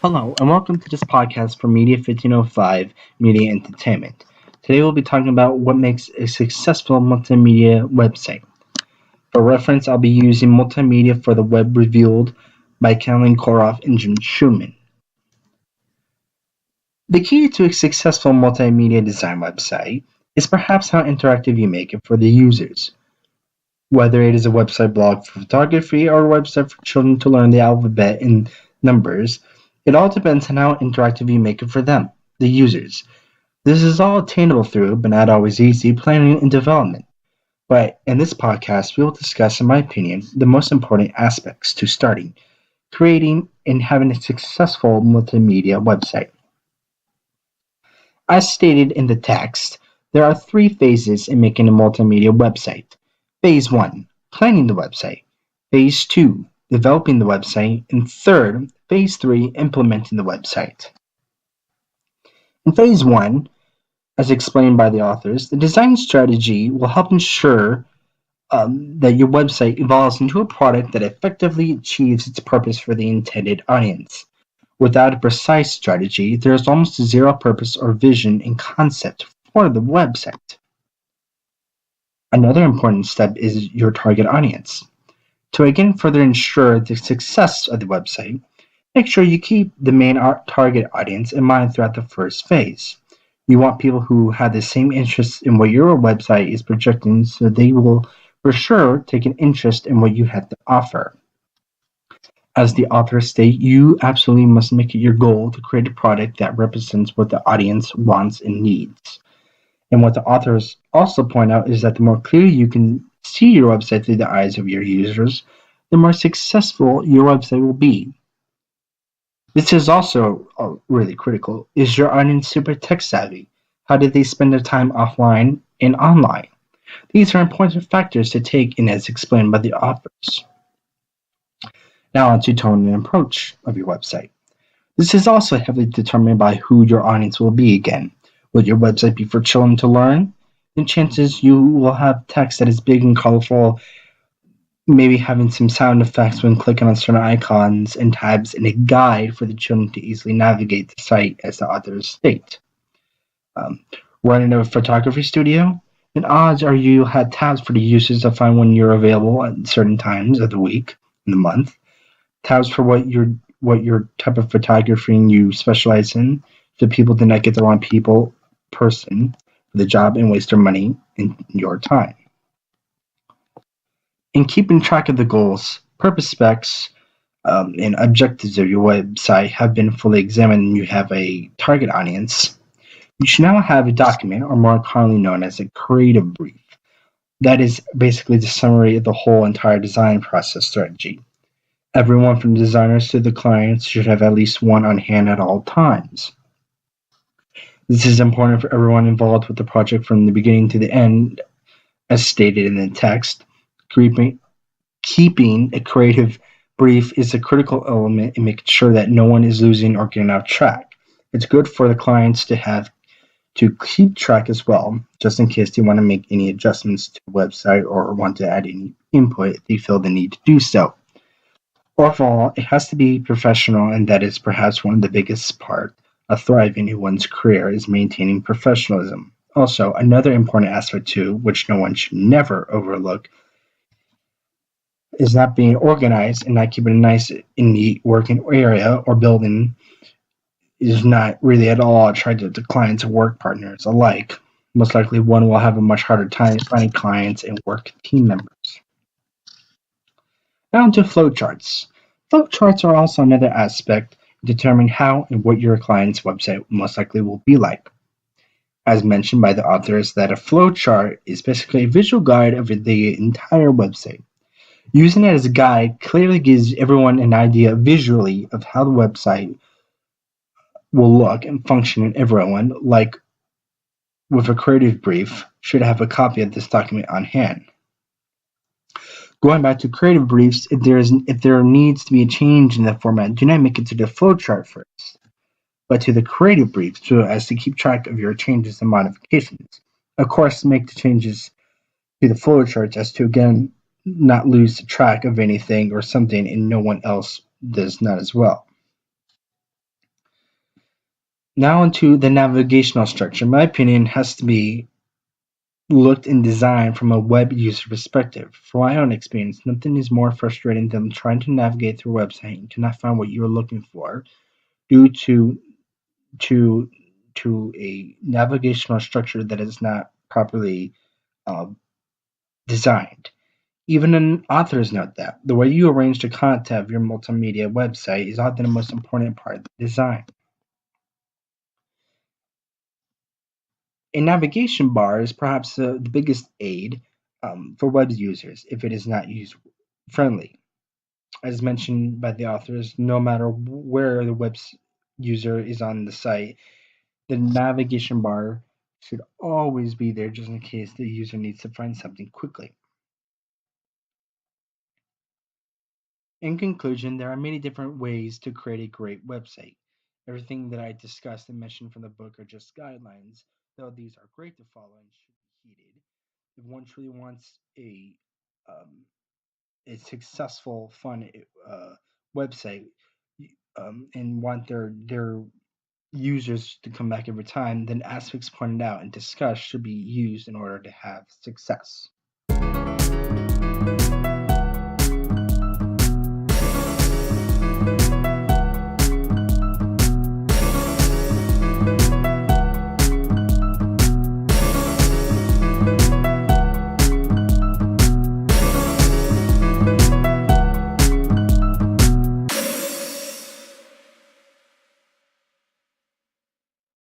Hello, and welcome to this podcast for Media 1505 Media Entertainment. Today we'll be talking about what makes a successful multimedia website. For reference, I'll be using Multimedia for the Web Revealed by Caroline Koroff and Jim Schumann. The key to a successful multimedia design website is perhaps how interactive you make it for the users. Whether it is a website blog for photography or a website for children to learn the alphabet and numbers, it all depends on how interactive you make it for them, the users. This is all attainable through, but not always easy, planning and development. But in this podcast, we will discuss, in my opinion, the most important aspects to starting, creating, and having a successful multimedia website. As stated in the text, there are three phases in making a multimedia website. Phase 1, planning the website. Phase 2, developing the website. And third, Phase 3, implementing the website. In Phase 1, as explained by the authors, the design strategy will help ensure that your website evolves into a product that effectively achieves its purpose for the intended audience. Without a precise strategy, there is almost zero purpose or vision and concept for the website. Another important step is your target audience. To again further ensure the success of the website, make sure you keep the main target audience in mind throughout the first phase. You want people who have the same interests in what your website is projecting, so they will for sure take an interest in what you have to offer. As the authors state, you absolutely must make it your goal to create a product that represents what the audience wants and needs. And what the authors also point out is that the more clearly you can see your website through the eyes of your users, the more successful your website will be. This is also really critical. Is your audience super tech savvy? How did they spend their time offline and online? These are important factors to take in as explained by the authors. Now on to tone and approach of your website. This is also heavily determined by who your audience will be again. Will your website be for children to learn? Then chances you will have text that is big and colorful, maybe having some sound effects when clicking on certain icons and tabs, and a guide for the children to easily navigate the site, as the authors state. Running a photography studio, then odds are you'll have tabs for the users to find when you're available at certain times of the week and the month. Tabs for what your type of photography you specialize in, so people do not get the wrong person for the job and waste their money and your time. In keeping track of the goals, purpose specs, and objectives of your website have been fully examined and you have a target audience, you should now have a document, or more commonly known as a creative brief. That is basically the summary of the whole entire design process strategy. Everyone from designers to the clients should have at least one on hand at all times. This is important for everyone involved with the project from the beginning to the end, as stated in the text. Keeping a creative brief is a critical element in making sure that no one is losing or getting off track. It's good for the clients to keep track as well, just in case they want to make any adjustments to the website or want to add any input if they feel the need to do so. Overall, it has to be professional, and that is perhaps one of the biggest part of thriving in one's career is maintaining professionalism. Also, another important aspect too, which no one should never overlook, is not being organized and not keeping a nice and neat working area or building is not really at all attractive to clients or work partners alike. Most likely one will have a much harder time finding clients and work team members. Now onto flowcharts. Flowcharts are also another aspect in determining how and what your client's website most likely will be like. As mentioned by the authors, that a flowchart is basically a visual guide of the entire website. Using it as a guide clearly gives everyone an idea visually of how the website will look and function, and everyone, like with a creative brief, should have a copy of this document on hand. Going back to creative briefs, if there needs to be a change in the format, do not make it to the flowchart first, but to the creative brief, so as to keep track of your changes and modifications. Of course, make the changes to the flowcharts as to again not lose track of anything or something, and no one else does not as well. Now onto the navigational structure. In my opinion, has to be looked and designed from a web user perspective. From my own experience, nothing is more frustrating than trying to navigate through a website and cannot find what you are looking for due to to a navigational structure that is not properly uh, designed. Even an authors note that the way you arrange the content of your multimedia website is often the most important part of the design. A navigation bar is perhaps the biggest aid for web users if it is not user friendly. As mentioned by the authors, no matter where the web user is on the site, the navigation bar should always be there just in case the user needs to find something quickly. In conclusion, there are many different ways to create a great website. Everything that I discussed and mentioned from the book are just guidelines, though these are great to follow and should be heeded. If one truly wants um, a successful, fun website and want their users to come back every time, then aspects pointed out and discussed should be used in order to have success.